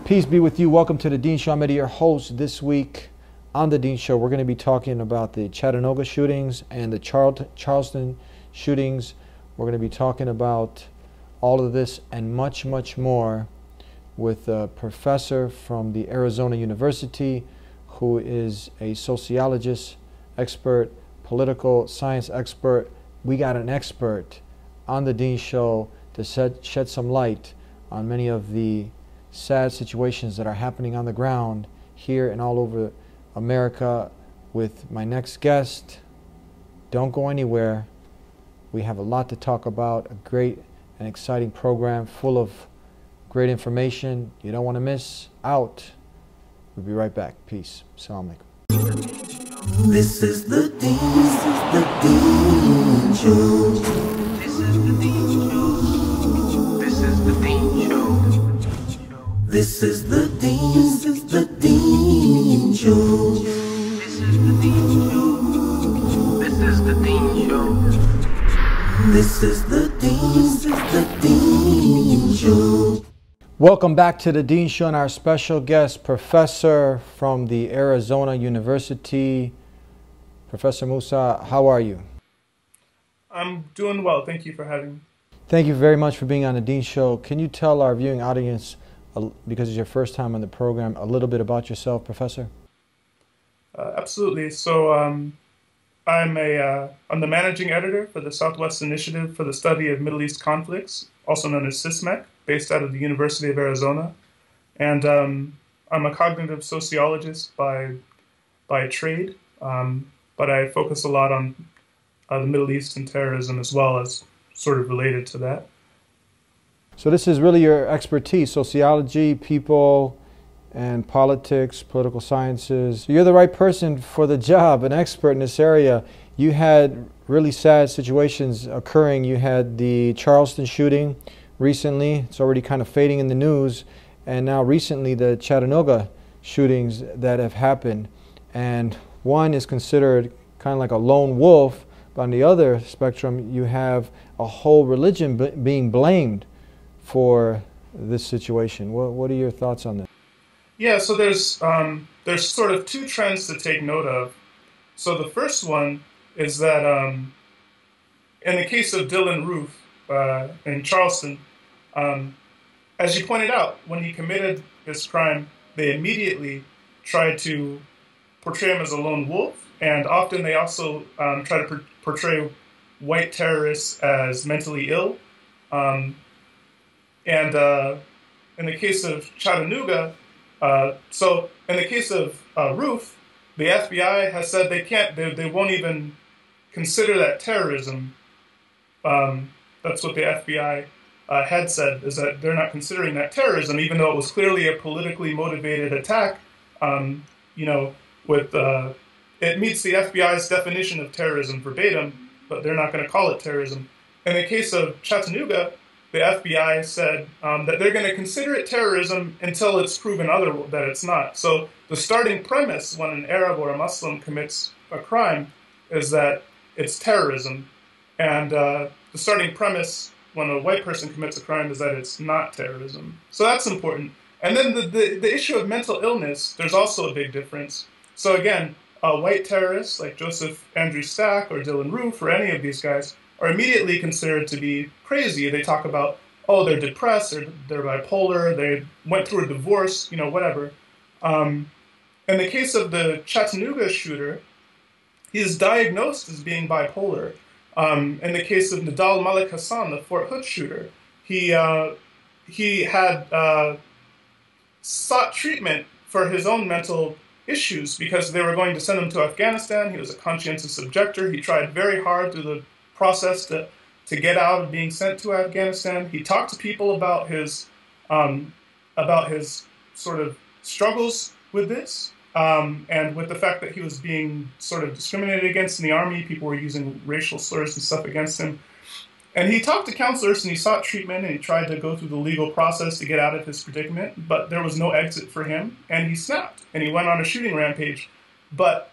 Peace be with you. Welcome to the Dean Show. I'm Eddie, your host. This week on the Dean Show, we're going to be talking about the Chattanooga shootings and the Charleston shootings. We're going to be talking about all of this and much, much more with a professor from the Arizona University who is a sociologist, expert, political science expert. We got an expert on the Dean Show to shed some light on many of the sad situations that are happening on the ground here and all over America. With my next guest, don't go anywhere. We have a lot to talk about, a great and exciting program full of great information you don't want to miss out. We'll be right back. Peace. Assalamu alaikum. This is the Dean Show. This is the Dean Show. This is the Dean Show. This is the Dean Show. This is the Dean Show. This is the Dean Show. This is the Dean Show. This is the Dean Show. Welcome back to the Dean Show and our special guest, professor from the Arizona University, Professor Musa. How are you? I'm doing well. Thank you for having me. Thank you very much for being on the Dean Show. Can you tell our viewing audience, because it's your first time on the program, a little bit about yourself, Professor? Absolutely. So I'm the managing editor for the Southwest Initiative for the Study of Middle East Conflicts, also known as SISMEC, based out of the University of Arizona. And I'm a cognitive sociologist by trade, but I focus a lot on the Middle East and terrorism as well as sort of related to that. So this is really your expertise, sociology, people, and politics, political sciences. You're the right person for the job, an expert in this area. You had really sad situations occurring. You had the Charleston shooting recently. It's already kind of fading in the news. And now recently the Chattanooga shootings that have happened. And one is considered kind of like a lone wolf. But on the other spectrum, you have a whole religion being blamed for this situation. What are your thoughts on that? Yeah, so there's sort of two trends to take note of. So the first one is that in the case of Dylan Roof in Charleston, as you pointed out, when he committed this crime, they immediately tried to portray him as a lone wolf, and often they also try to portray white terrorists as mentally ill. And in the case of Chattanooga, so in the case of Roof, the FBI has said they won't even consider that terrorism. That's what the FBI had said, is that they're not considering that terrorism, even though it was clearly a politically motivated attack. It meets the FBI's definition of terrorism verbatim, but they're not going to call it terrorism. In the case of Chattanooga, the FBI said that they're going to consider it terrorism until it's proven that it's not. So the starting premise when an Arab or a Muslim commits a crime is that it's terrorism. And the starting premise when a white person commits a crime is that it's not terrorism. So that's important. And then the issue of mental illness, there's also a big difference. So again, white terrorists like Joseph Andrew Stack or Dylan Roof or any of these guys are immediately considered to be crazy. They talk about, oh, they're depressed, or they're bipolar, they went through a divorce, whatever. In the case of the Chattanooga shooter, he's diagnosed as being bipolar. In the case of Nidal Malik Hassan, the Fort Hood shooter, he had sought treatment for his own mental issues because they were going to send him to Afghanistan. He was a conscientious objector. He tried very hard through the process to get out of being sent to Afghanistan. He talked to people about his sort of struggles with this, and with the fact that he was being sort of discriminated against in the army. People were using racial slurs and stuff against him. And he talked to counselors and he sought treatment and he tried to go through the legal process to get out of his predicament, but there was no exit for him, and he snapped and he went on a shooting rampage. But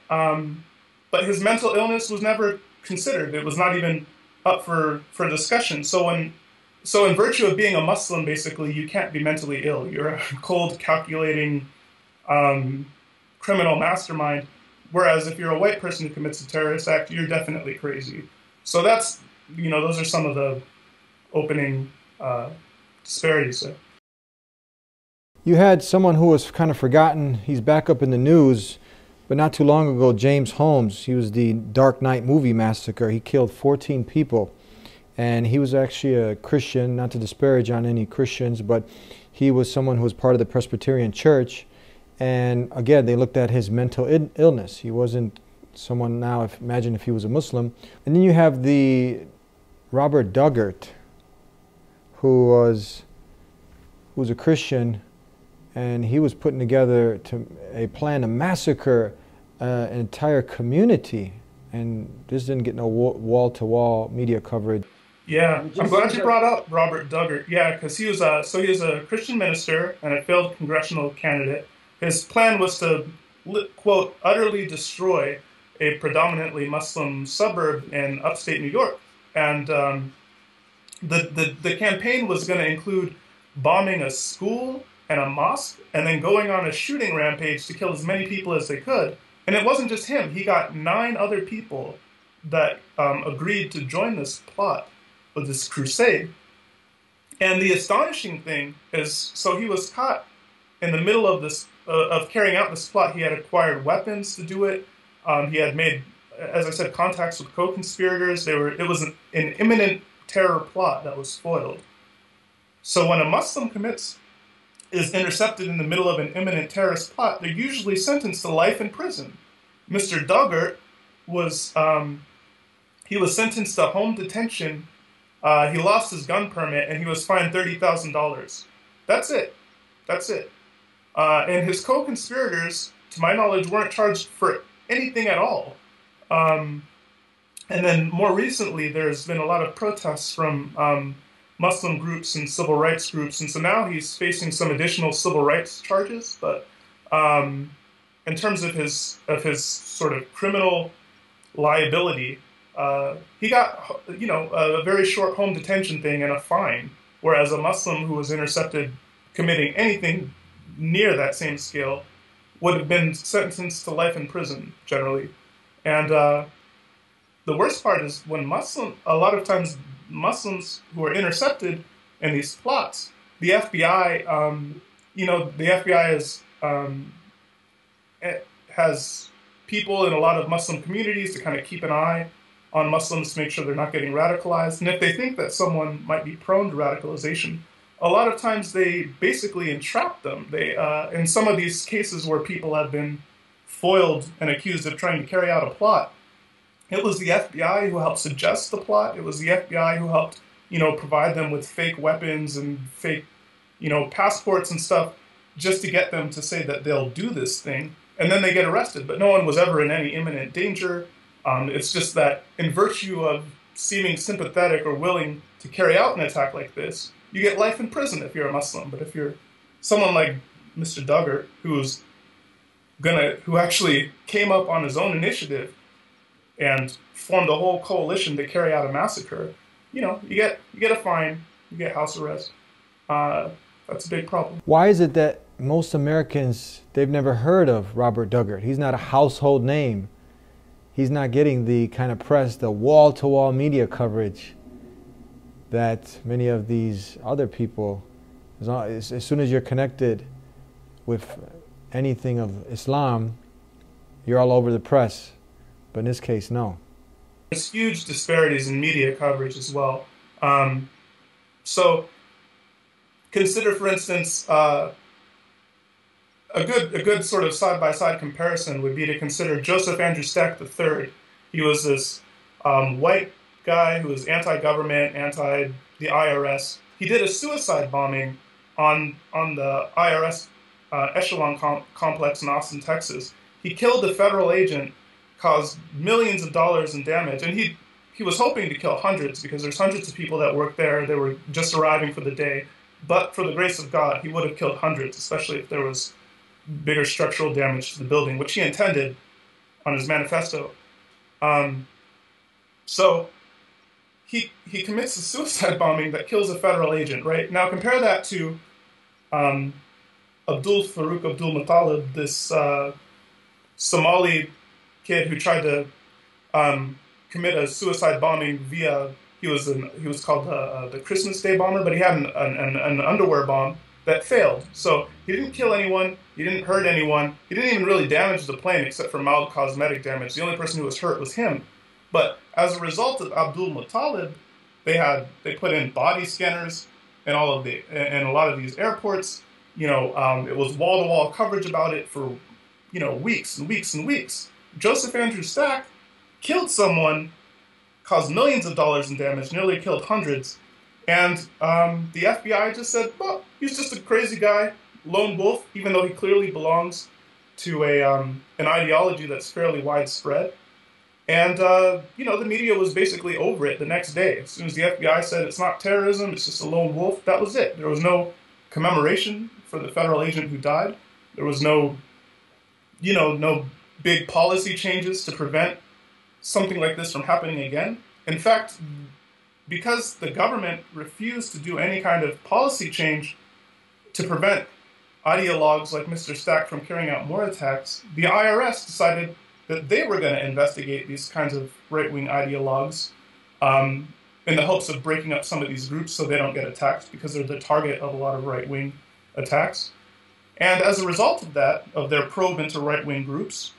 his mental illness was never considered. It was not even up for discussion. So So in virtue of being a Muslim, basically, you can't be mentally ill. You're a cold, calculating criminal mastermind. Whereas if you're a white person who commits a terrorist act, you're definitely crazy. So that's, those are some of the opening disparities there. You had someone who was kind of forgotten. He's back up in the news, but not too long ago, James Holmes. He was the Dark Knight movie massacre. He killed 14 people, and he was actually a Christian, not to disparage on any Christians, but he was someone who was part of the Presbyterian Church. And again, they looked at his mental illness. He wasn't someone now, imagine if he was a Muslim. And then you have the Robert Doggart, who was a Christian, and he was putting together a plan to massacre an entire community. And this didn't get no wall-to-wall media coverage. Yeah, I'm glad you brought up Robert Doggart. Yeah, because he was a Christian minister and a failed congressional candidate. His plan was to, quote, utterly destroy a predominantly Muslim suburb in upstate New York. And the campaign was going to include bombing a school and a mosque, and then going on a shooting rampage to kill as many people as they could. And it wasn't just him. He got 9 other people that agreed to join this plot, or this crusade. And the astonishing thing is, so he was caught in the middle of this, of carrying out this plot. He had acquired weapons to do it. He had made, as I said, contacts with co-conspirators. It was an imminent terror plot that was foiled. So when a Muslim is intercepted in the middle of an imminent terrorist plot, they're usually sentenced to life in prison. Mr. Doggart was sentenced to home detention. He lost his gun permit, and he was fined $30,000. That's it. And his co-conspirators, to my knowledge, weren't charged for anything at all. And then more recently, there's been a lot of protests from Muslim groups and civil rights groups, and so now he's facing some additional civil rights charges. But in terms of his sort of criminal liability, he got a very short home detention thing and a fine, whereas a Muslim who was intercepted committing anything near that same scale would have been sentenced to life in prison generally. And the worst part is when a lot of times Muslims who are intercepted in these plots, the FBI, the FBI has people in a lot of Muslim communities to kind of keep an eye on Muslims to make sure they're not getting radicalized. And if they think that someone might be prone to radicalization, a lot of times they basically entrap them. They, in some of these cases where people have been foiled and accused of trying to carry out a plot, it was the FBI who helped suggest the plot. It was the FBI who helped, provide them with fake weapons and fake, passports and stuff just to get them to say that they'll do this thing. And then they get arrested. But no one was ever in any imminent danger. It's just that in virtue of seeming sympathetic or willing to carry out an attack like this, you get life in prison if you're a Muslim. But if you're someone like Mr. Doggart, who actually came up on his own initiative and formed a whole coalition to carry out a massacre, you get a fine, you get house arrest. That's a big problem. Why is it that most Americans, they've never heard of Robert Doggart? He's not a household name. He's not getting the kind of press, the wall-to-wall media coverage that many of these other people, as soon as you're connected with anything of Islam, you're all over the press. But in this case, no. There's huge disparities in media coverage as well. So consider, for instance, a good sort of side-by-side comparison would be to consider Joseph Andrew Stack III. He was this white guy who was anti-government, anti the IRS. He did a suicide bombing on the IRS echelon complex in Austin, Texas. He killed a federal agent, caused millions of dollars in damage, and he was hoping to kill hundreds because there's hundreds of people that work there. They were just arriving for the day. But for the grace of God, he would have killed hundreds, especially if there was bigger structural damage to the building, which he intended on his manifesto. So he commits a suicide bombing that kills a federal agent, right? Now compare that to Abdul Farouk Abdul Muttalib, this Somali kid who tried to commit a suicide bombing via, he was called the Christmas Day bomber, but he had an underwear bomb that failed. So he didn't kill anyone, he didn't hurt anyone, he didn't even really damage the plane except for mild cosmetic damage. The only person who was hurt was him. But as a result of Abdul Muttalib, they put in body scanners in a lot of these airports. You know, it was wall-to-wall coverage about it for, you know, weeks and weeks and weeks. Joseph Andrew Stack killed someone, caused millions of dollars in damage, nearly killed hundreds, and the FBI just said, well, he's just a crazy guy, lone wolf, even though he clearly belongs to an ideology that's fairly widespread. And, you know, the media was basically over it the next day. As soon as the FBI said it's not terrorism, it's just a lone wolf, that was it. There was no commemoration for the federal agent who died. There was no, you know, no big policy changes to prevent something like this from happening again. In fact, because the government refused to do any kind of policy change to prevent ideologues like Mr. Stack from carrying out more attacks, the IRS decided that they were going to investigate these kinds of right-wing ideologues in the hopes of breaking up some of these groups so they don't get attacked, because they're the target of a lot of right-wing attacks. And as a result of that, of their probe into right-wing groups,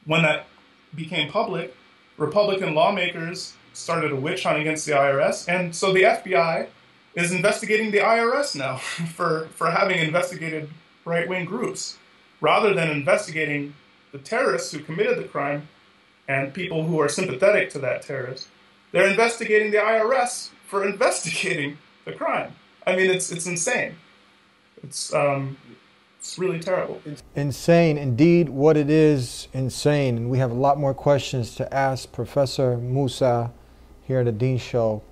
when that became public, Republican lawmakers started a witch hunt against the IRS, and so the FBI is investigating the IRS now for having investigated right-wing groups, rather than investigating the terrorists who committed the crime and people who are sympathetic to that terrorist. They're investigating the IRS for investigating the crime. I mean, it's insane. It's really terrible. Insane, indeed. What it is, insane. And we have a lot more questions to ask Professor Musa here at the Dean Show.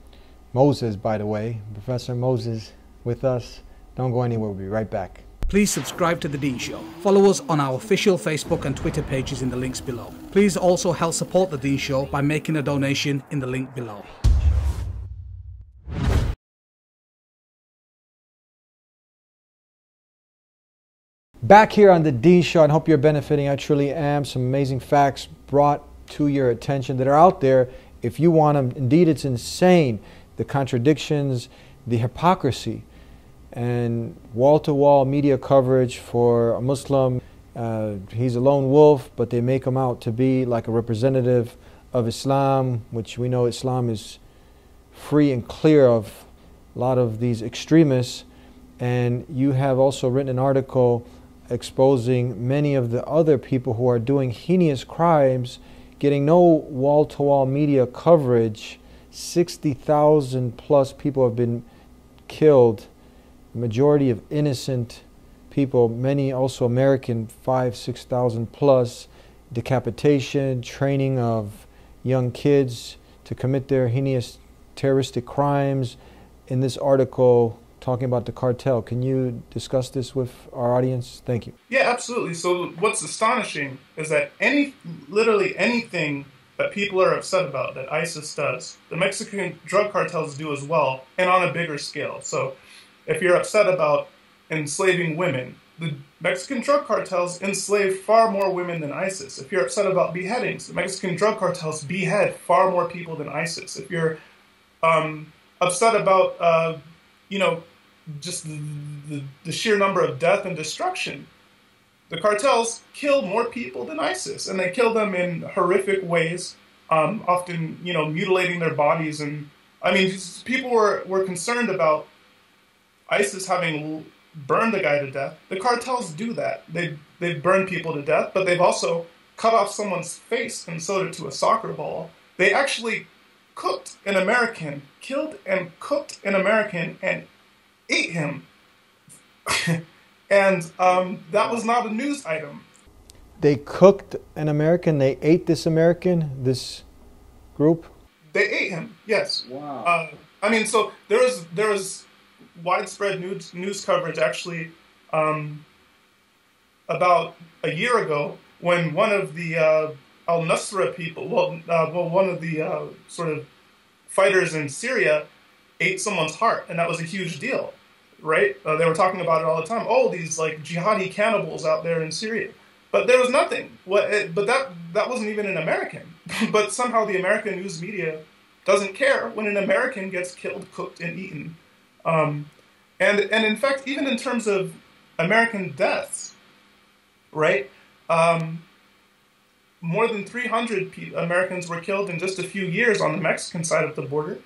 Moses, by the way, Professor Moses with us. Don't go anywhere. We'll be right back. Please subscribe to The Dean Show. Follow us on our official Facebook and Twitter pages in the links below. Please also help support The Dean Show by making a donation in the link below. Back here on The Dean Show, I hope you're benefiting. I truly am. Some amazing facts brought to your attention that are out there if you want them. Indeed, it's insane. The contradictions, the hypocrisy, and wall-to-wall media coverage for a Muslim. He's a lone wolf, but they make him out to be like a representative of Islam, which we know Islam is free and clear of a lot of these extremists. And you have also written an article exposing many of the other people who are doing heinous crimes, getting no wall-to-wall media coverage. 60,000 plus people have been killed, the majority of innocent people, many also American, 5,000-6,000 plus, decapitation, training of young kids to commit their heinous terroristic crimes. In this article, talking about the cartel. Can you discuss this with our audience? Thank you. Yeah, absolutely. So what's astonishing is that literally anything that people are upset about that ISIS does, the Mexican drug cartels do as well, and on a bigger scale. So if you're upset about enslaving women, the Mexican drug cartels enslave far more women than ISIS. If you're upset about beheadings, the Mexican drug cartels behead far more people than ISIS. If you're upset about, you know, just the sheer number of death and destruction, the cartels kill more people than ISIS, and they kill them in horrific ways, often, you know, mutilating their bodies. And I mean, people were concerned about ISIS having burned a guy to death. The cartels do that. They've burned people to death, but they've also cut off someone's face and sewed it to a soccer ball. They actually cooked an American, killed and cooked an American, and ate him. And that was not a news item. They cooked an American, they ate this American, this group? They ate him, yes. Wow. I mean, so there was widespread news coverage actually about a year ago when one of the Al-Nusra people, one of the sort of fighters in Syria ate someone's heart, and that was a huge deal, right? They were talking about it all the time. Oh, these like jihadi cannibals out there in Syria. But there was nothing. But that wasn't even an American. But somehow the American news media doesn't care when an American gets killed, cooked, and eaten. And in fact, even in terms of American deaths, right? More than 300 Americans were killed in just a few years on the Mexican side of the border.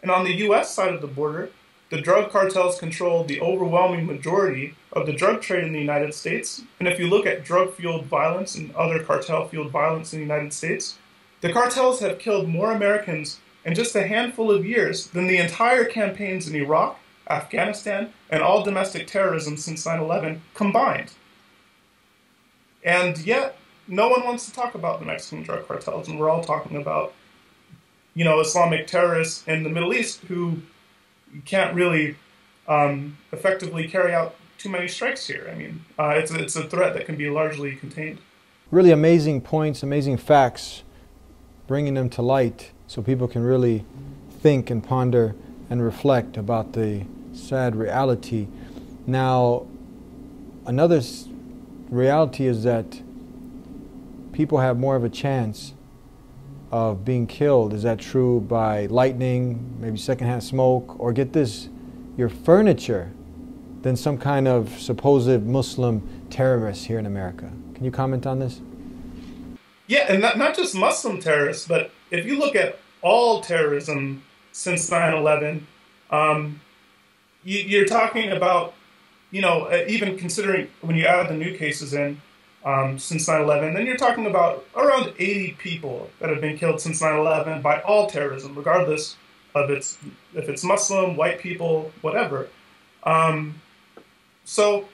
And on the U.S. side of the border, the drug cartels control the overwhelming majority of the drug trade in the United States. And if you look at drug-fueled violence and other cartel-fueled violence in the United States, the cartels have killed more Americans in just a handful of years than the entire campaigns in Iraq, Afghanistan, and all domestic terrorism since 9/11 combined. And yet, no one wants to talk about the Mexican drug cartels, and we're all talking about, you know, Islamic terrorists in the Middle East who can't really effectively carry out too many strikes here. I mean, it's a threat that can be largely contained. Really amazing points, amazing facts, bringing them to light so people can really think and ponder and reflect about the sad reality. Now, another reality is that people have more of a chance of being killed. Is that true? By lightning, maybe secondhand smoke, or get this, your furniture, than some kind of supposed Muslim terrorist here in America. Can you comment on this? Yeah, and not just Muslim terrorists, but if you look at all terrorism since 9/11, you're talking about, you know, even considering when you add the new cases in, since 9/11, then you're talking about around 80 people that have been killed since 9/11 by all terrorism, regardless of if it's Muslim, white people, whatever. So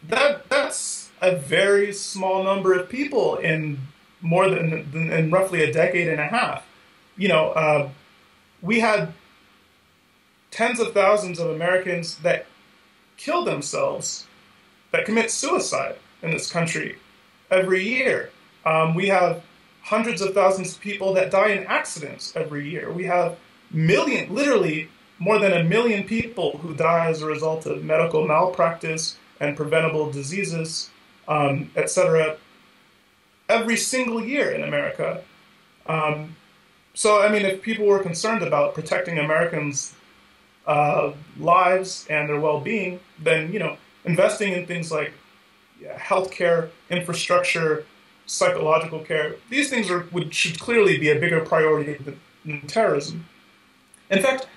that's a very small number of people in more than roughly a decade and a half. You know, we had tens of thousands of Americans that kill themselves, that commit suicide in this country every year. We have hundreds of thousands of people that die in accidents every year. We have literally more than 1 million people who die as a result of medical malpractice and preventable diseases, etc., every single year in America. So, I mean, if people were concerned about protecting Americans' lives and their well-being, then, you know, investing in things like healthcare, infrastructure, psychological care, these things should clearly be a bigger priority than terrorism. In fact,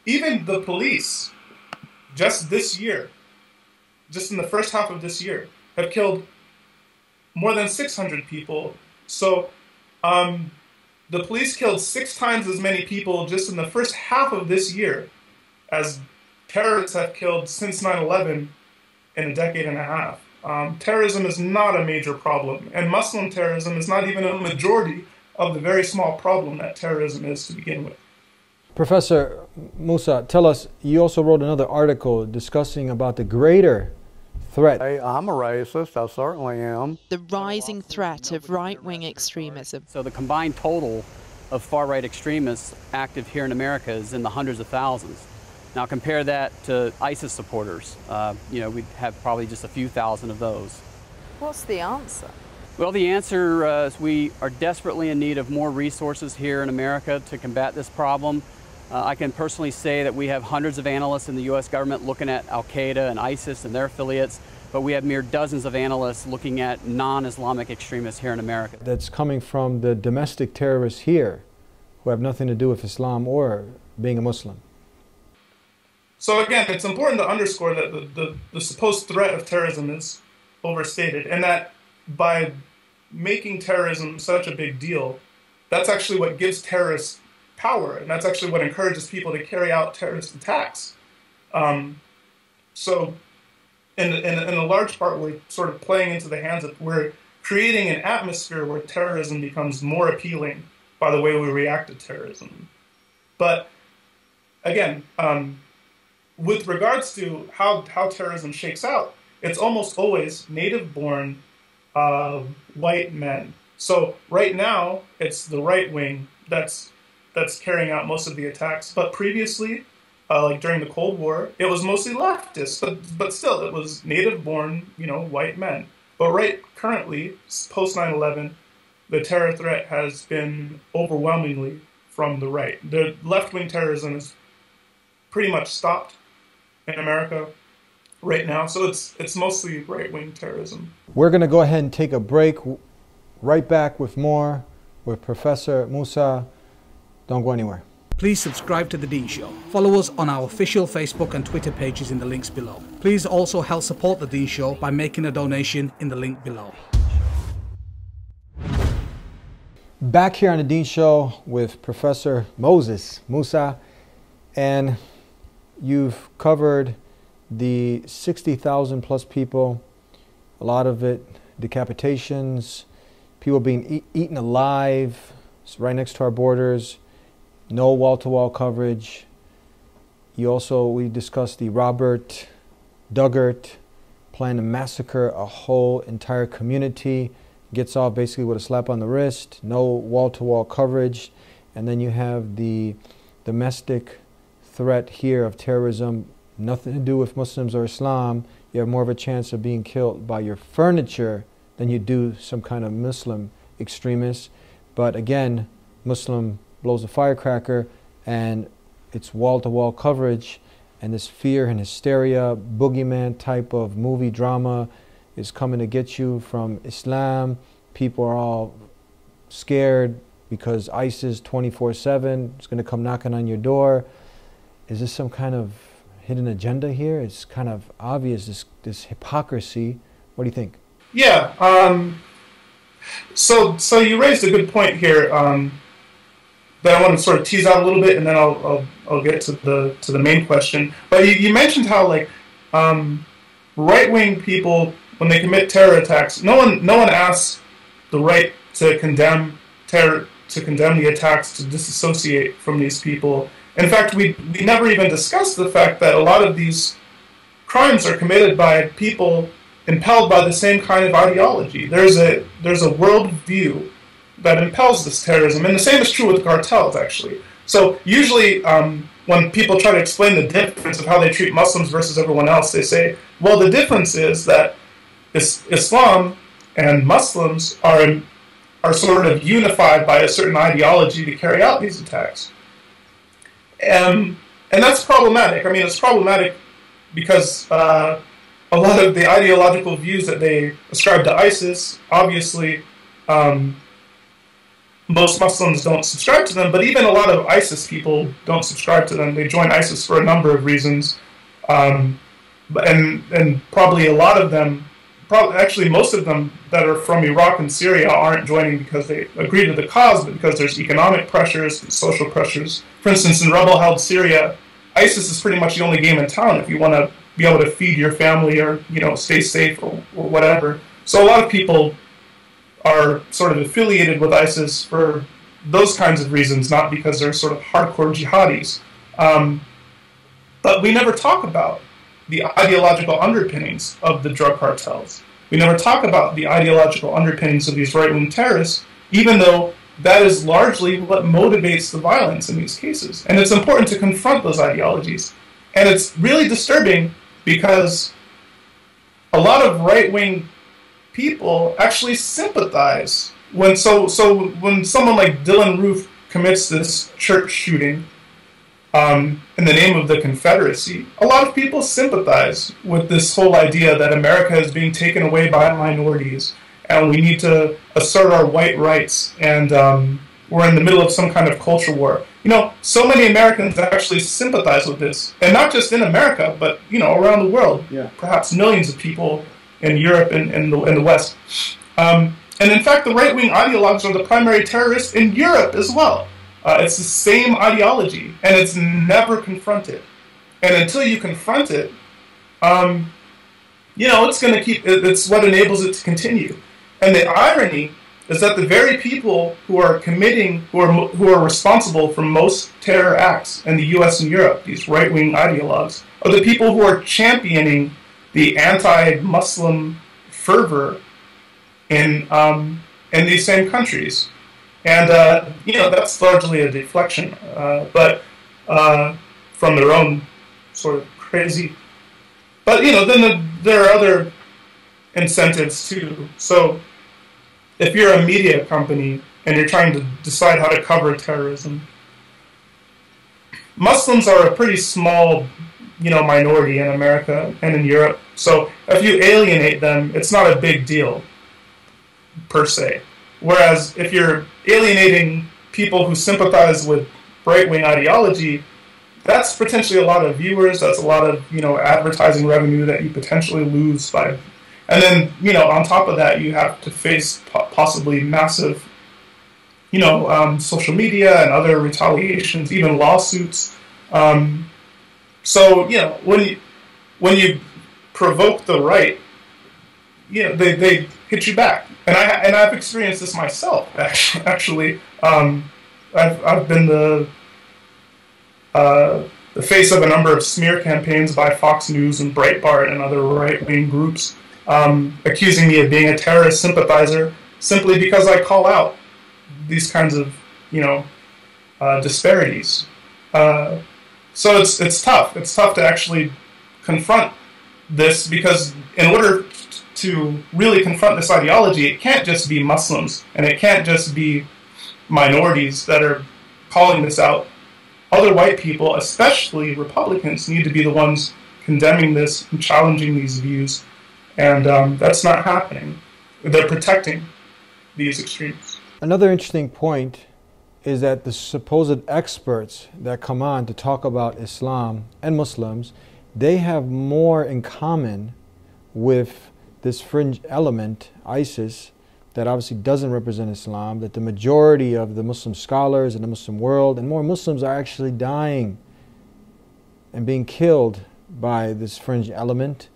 even the police, just this year, just in the first half of this year, have killed more than 600 people. So the police killed 6 times as many people just in the first half of this year as terrorists have killed since 9/11 in a decade and a half. Terrorism is not a major problem, and Muslim terrorism is not even a majority of the very small problem that terrorism is to begin with. Professor Musa, tell us, you also wrote another article discussing about the greater threat. I'm a racist, I certainly am. The rising threat of right-wing extremism. So the combined total of far-right extremists active here in America is in the hundreds of thousands. Now compare that to ISIS supporters. You know, we have probably just a few thousand of those. What's the answer? Well, the answer is we are desperately in need of more resources here in America to combat this problem. I can personally say that we have hundreds of analysts in the U.S. government looking at Al-Qaeda and ISIS and their affiliates, but we have mere dozens of analysts looking at non-Islamic extremists here in America. That's coming from the domestic terrorists here who have nothing to do with Islam or being a Muslim. So again, it's important to underscore that the supposed threat of terrorism is overstated, and that by making terrorism such a big deal, that's actually what gives terrorists power, and that's actually what encourages people to carry out terrorist attacks. So in a large part, we're sort of playing into the hands of, we're creating an atmosphere where terrorism becomes more appealing by the way we react to terrorism. But again, with regards to how terrorism shakes out, it's almost always native-born white men. So right now, it's the right wing that's that's carrying out most of the attacks. But previously, like during the Cold War, it was mostly leftists, but still, it was native-born, white men. But right currently, post 9/11, the terror threat has been overwhelmingly from the right. The left-wing terrorism is pretty much stopped in America right now, so it's mostly right-wing terrorism. We're going to go ahead and take a break. Right back with more with Professor Musa. Don't go anywhere. Please subscribe to The Dean Show. Follow us on our official Facebook and Twitter pages in the links below. Please also help support The Dean Show by making a donation in the link below. Back here on The Dean Show with Professor Musa, and you've covered the 60,000 plus people, a lot of it decapitations, people being eaten alive. It's right next to our borders. No wall-to-wall coverage. We discussed the Robert Doggart plan to massacre a whole entire community. Gets off basically with a slap on the wrist. No wall-to-wall coverage. And then you have the domestic threat here of terrorism. Nothing to do with Muslims or Islam. You have more of a chance of being killed by your furniture than you do some kind of Muslim extremist. But again, Muslim blows a firecracker and it's wall-to-wall coverage, and this fear and hysteria, boogeyman type of movie drama is coming to get you from Islam. People are all scared because ISIS 24/7 is going to come knocking on your door. Is this some kind of hidden agenda here? It's kind of obvious, this hypocrisy. What do you think? Yeah. So you raised a good point here that I want to sort of tease out a little bit, and then I'll get to the main question. But you mentioned how right-wing people, when they commit terror attacks, no one asks the right to condemn terror, to condemn the attacks, to disassociate from these people. In fact, we never even discussed the fact that a lot of these crimes are committed by people impelled by the same kind of ideology. There's a world view that impels this terrorism, and the same is true with cartels, actually. So usually when people try to explain the difference of how they treat Muslims versus everyone else, they say, well, the difference is that Islam and Muslims are sort of unified by a certain ideology to carry out these attacks. And that's problematic. I mean, it's problematic because a lot of the ideological views that they ascribe to ISIS, obviously, most Muslims don't subscribe to them, but even a lot of ISIS people don't subscribe to them. They join ISIS for a number of reasons. And probably a lot of them, actually most of them that are from Iraq and Syria aren't joining because they agree to the cause, but because there's economic pressures and social pressures. For instance, in rebel-held Syria, ISIS is pretty much the only game in town if you want to be able to feed your family or, stay safe or whatever. So a lot of people are sort of affiliated with ISIS for those kinds of reasons, not because they're sort of hardcore jihadis. But we never talk about the ideological underpinnings of the drug cartels. We never talk about the ideological underpinnings of these right-wing terrorists, even though that is largely what motivates the violence in these cases. And it's important to confront those ideologies. And it's really disturbing because a lot of right-wing people actually sympathize when someone like Dylan Roof commits this church shooting in the name of the Confederacy. A lot of people sympathize with this whole idea that America is being taken away by minorities and we need to assert our white rights, and we're in the middle of some kind of culture war. So many Americans actually sympathize with this, and not just in America, but around the world. Yeah. Perhaps millions of people in Europe and in the West. And in fact, the right-wing ideologues are the primary terrorists in Europe as well. It's the same ideology, and it's never confronted. And until you confront it, it's what enables it to continue. And the irony is that the very people who are responsible for most terror acts in the U.S. and Europe, these right-wing ideologues, are the people who are championing the anti-Muslim fervor in these same countries. And, that's largely a deflection, but from their own sort of crazy. But, then there are other incentives too. So if you're a media company and you're trying to decide how to cover terrorism, Muslims are a pretty small, minority in America and in Europe. So if you alienate them, it's not a big deal, per se. Whereas if you're alienating people who sympathize with right-wing ideology, that's potentially a lot of viewers, that's a lot of, advertising revenue that you potentially lose by. And then, on top of that, you have to face possibly massive, social media and other retaliations, even lawsuits. So, when you provoke the right, they hit you back. And I've experienced this myself, actually. I've been the face of a number of smear campaigns by Fox News and Breitbart and other right-wing groups, accusing me of being a terrorist sympathizer simply because I call out these kinds of, disparities. So it's tough. It's tough to actually confront this, because in order to really confront this ideology, it can't just be Muslims and it can't just be minorities that are calling this out. Other white people, especially Republicans, need to be the ones condemning this and challenging these views. And that's not happening. They're protecting these extremists. Another interesting point is that the supposed experts that come on to talk about Islam and Muslims, they have more in common with this fringe element, ISIS, that obviously doesn't represent Islam, that the majority of the Muslim scholars in the Muslim world and more Muslims are actually dying and being killed by this fringe element.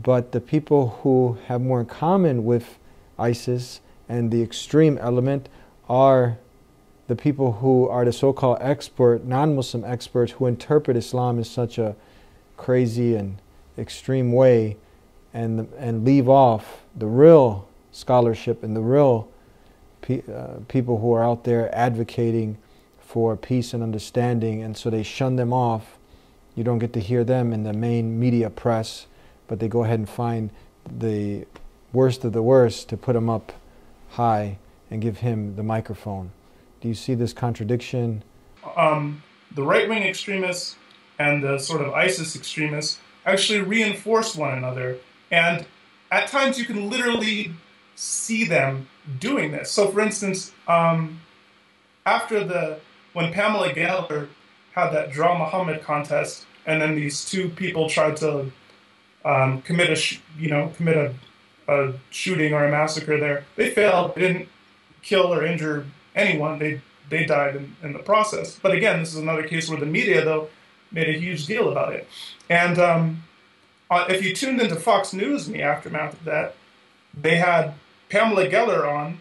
But the people who have more in common with ISIS and the extreme element are the people who are the so-called expert, non-Muslim experts who interpret Islam in such a crazy and extreme way and leave off the real scholarship and the real people who are out there advocating for peace and understanding, and so they shun them off. You don't get to hear them in the main media press, but they go ahead and find the worst of the worst to put him up high and give him the microphone. Do you see this contradiction? The right-wing extremists and the sort of ISIS extremists actually reinforce one another, and at times you can literally see them doing this. So, for instance, when Pamela Geller had that Draw Muhammad contest, and then these two people tried to commit a shooting or a massacre there, they failed. They didn't kill or injure anyone. They died in the process. But again, this is another case where the media, though, made a huge deal about it. And if you tuned into Fox News in the aftermath of that, they had Pamela Geller on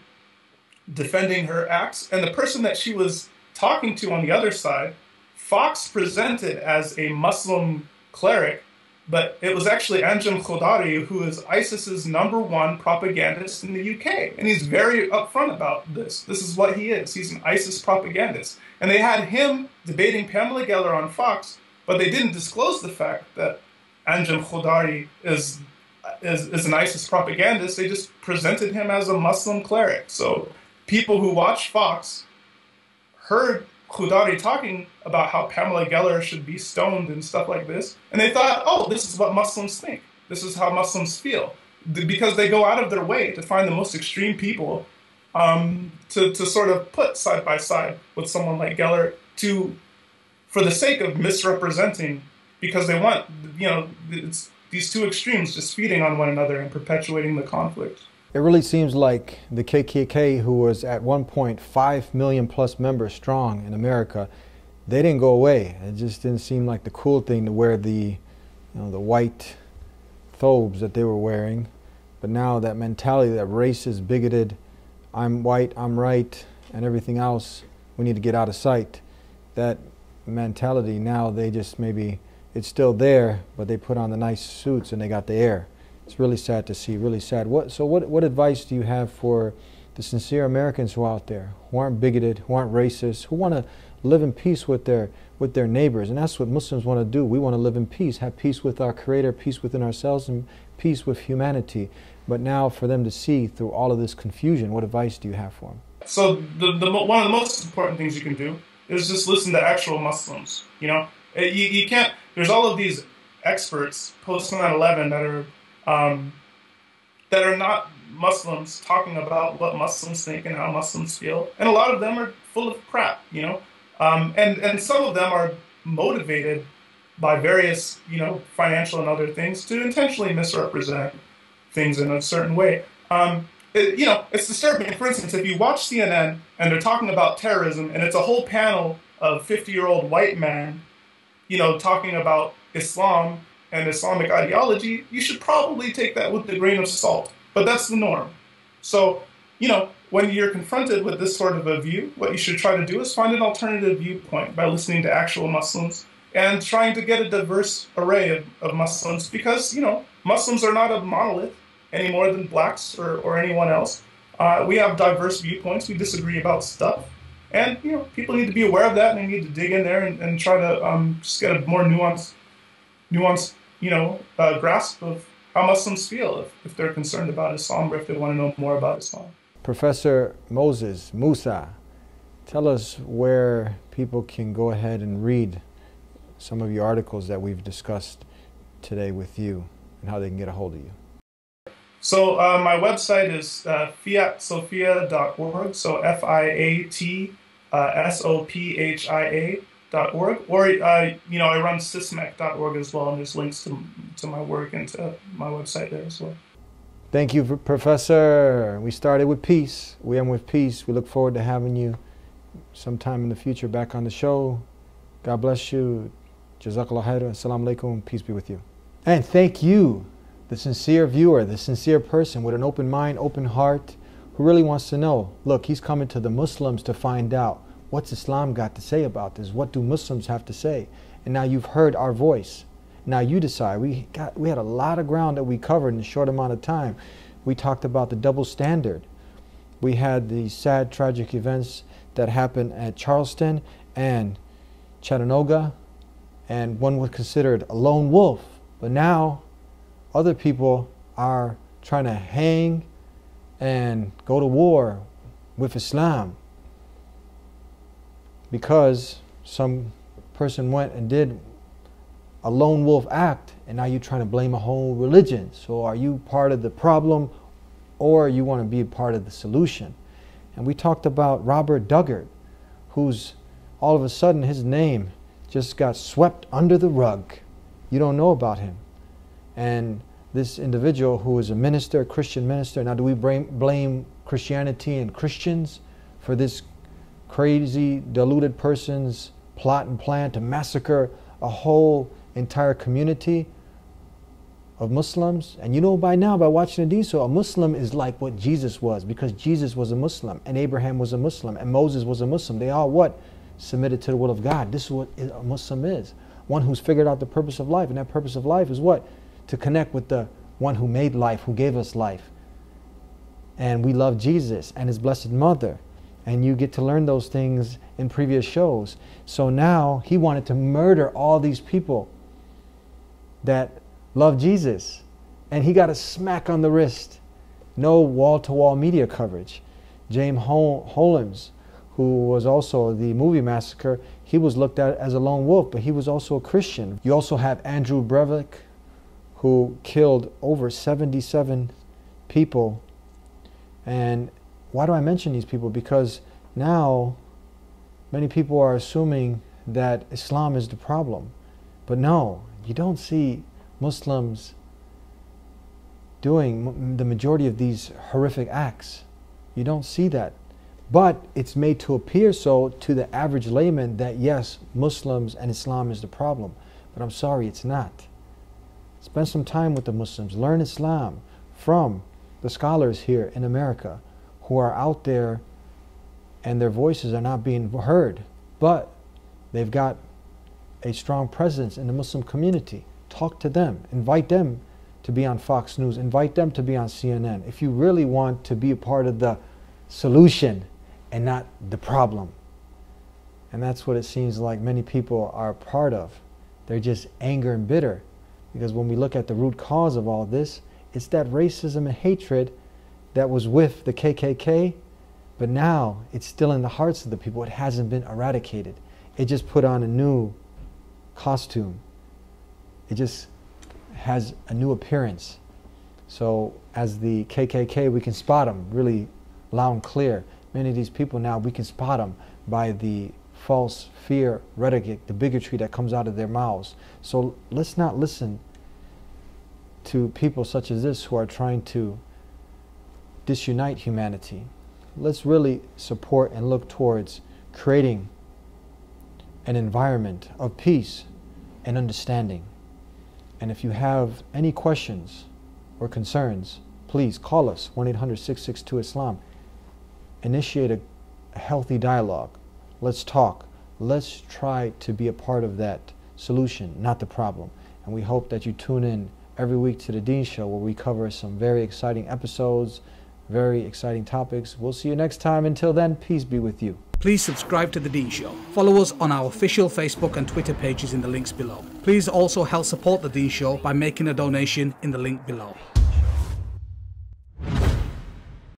defending her acts, and the person that she was talking to on the other side, Fox presented as a Muslim cleric, but it was actually Anjem Khoudary, who is ISIS's #1 propagandist in the UK. And he's very upfront about this. This is what he is. He's an ISIS propagandist. And they had him debating Pamela Geller on Fox, but they didn't disclose the fact that Anjem Khoudary is an ISIS propagandist. They just presented him as a Muslim cleric. So people who watched Fox heard Khoudary talking about how Pamela Geller should be stoned and stuff like this, and they thought, oh, this is what Muslims think. This is how Muslims feel. Because they go out of their way to find the most extreme people to sort of put side by side with someone like Geller for the sake of misrepresenting, because they want, it's these two extremes just feeding on one another and perpetuating the conflict. It really seems like the KKK, who was at one point 5 million plus members strong in America, they didn't go away. It just didn't seem like the cool thing to wear the white thobes that they were wearing. But now that mentality, that racist, bigoted, I'm white, I'm right, and everything else, we need to get out of sight. That mentality now, they just maybe, it's still there, but they put on the nice suits and they got the air. It's really sad to see, really sad. What advice do you have for the sincere Americans who are out there, who aren't bigoted, who aren't racist, who want to live in peace with their neighbors. And that's what Muslims want to do. We want to live in peace, have peace with our Creator, peace within ourselves, and peace with humanity. But now for them to see through all of this confusion, what advice do you have for them? So one of the most important things you can do is just listen to actual Muslims. You know, you can't. There's all of these experts post 9/11 that are not Muslims talking about what Muslims think and how Muslims feel, and a lot of them are full of crap. You know, and some of them are motivated by various financial and other things to intentionally misrepresent things in a certain way. It's disturbing. For instance, if you watch CNN and they're talking about terrorism and it's a whole panel of 50-year-old white men, talking about Islam and Islamic ideology, you should probably take that with a grain of salt. But that's the norm. So, when you're confronted with this sort of a view, what you should try to do is find an alternative viewpoint by listening to actual Muslims and trying to get a diverse array of Muslims, because, Muslims are not a monolith any more than blacks or anyone else. We have diverse viewpoints. We disagree about stuff. And, people need to be aware of that, and they need to dig in there and try to just get a more nuanced grasp of how Muslims feel if they're concerned about Islam or if they want to know more about Islam. Professor Musa, tell us where people can go ahead and read some of your articles that we've discussed today with you and how they can get a hold of you. So my website is fiatsophia.org, so fiatsophia.org, or I run sysmec.org as well, and there's links to my work and to my website there as well. Thank you, Professor. We started with peace. We end with peace. We look forward to having you sometime in the future back on the show. God bless you. Jazakallah khairan. Assalamu alaikum. Peace be with you. And thank you, the sincere viewer, the sincere person with an open mind, open heart, who really wants to know. Look, he's coming to the Muslims to find out, what's Islam got to say about this? What do Muslims have to say? And now you've heard our voice. Now you decide. We had a lot of ground that we covered in a short amount of time. We talked about the double standard. We had the sad, tragic events that happened at Charleston and Chattanooga, and one was considered a lone wolf. But now other people are trying to hang and go to war with Islam because some person went and did a lone wolf act, and now you're trying to blame a whole religion. So are you part of the problem, or you want to be a part of the solution? And we talked about Robert Doggart, who's all of a sudden his name just got swept under the rug. You don't know about him. And this individual who is a minister, a Christian minister, now do we blame Christianity and Christians for this crazy, deluded person's plot and plan to massacre a whole entire community of Muslims? And by now, by watching the TheDeenShow, a Muslim is like what Jesus was, because Jesus was a Muslim, and Abraham was a Muslim, and Moses was a Muslim. They all what? Submitted to the will of God. This is what a Muslim is. One who's figured out the purpose of life, and that purpose of life is what? To connect with the one who made life, who gave us life. And we love Jesus and his blessed mother. And you get to learn those things in previous shows. So now he wanted to murder all these people that love Jesus. And he got a smack on the wrist. No wall-to-wall media coverage. James Holmes, who was also the movie Massacre, he was looked at as a lone wolf, but he was also a Christian. You also have Andrew Breivik, who killed over 77 people. And why do I mention these people? Because now many people are assuming that Islam is the problem. But no, you don't see Muslims doing the majority of these horrific acts. You don't see that. But it's made to appear so to the average layman that yes, Muslims and Islam is the problem. But I'm sorry, it's not. Spend some time with the Muslims. Learn Islam from the scholars here in America who are out there and their voices are not being heard. But they've got a strong presence in the Muslim community. Talk to them. Invite them to be on Fox News. Invite them to be on CNN. If you really want to be a part of the solution and not the problem. And that's what it seems like many people are a part of. They're just anger and bitter. Because when we look at the root cause of all this, it's that racism and hatred that was with the KKK, but now it's still in the hearts of the people. It hasn't been eradicated. It just put on a new costume. It just has a new appearance. So as the KKK, we can spot them really loud and clear. Many of these people now, we can spot them by the false fear rhetoric, the bigotry that comes out of their mouths. So let's not listen to people such as this who are trying to disunite humanity. Let's really support and look towards creating an environment of peace and understanding. And if you have any questions or concerns, please call us, 1-800-662-ISLAM. Initiate a healthy dialogue. Let's talk. Let's try to be a part of that solution, not the problem. And we hope that you tune in every week to The Dean Show, where we cover some very exciting episodes, very exciting topics. We'll see you next time. Until then, peace be with you. Please subscribe to The Dean Show. Follow us on our official Facebook and Twitter pages in the links below. Please also help support The Dean Show by making a donation in the link below.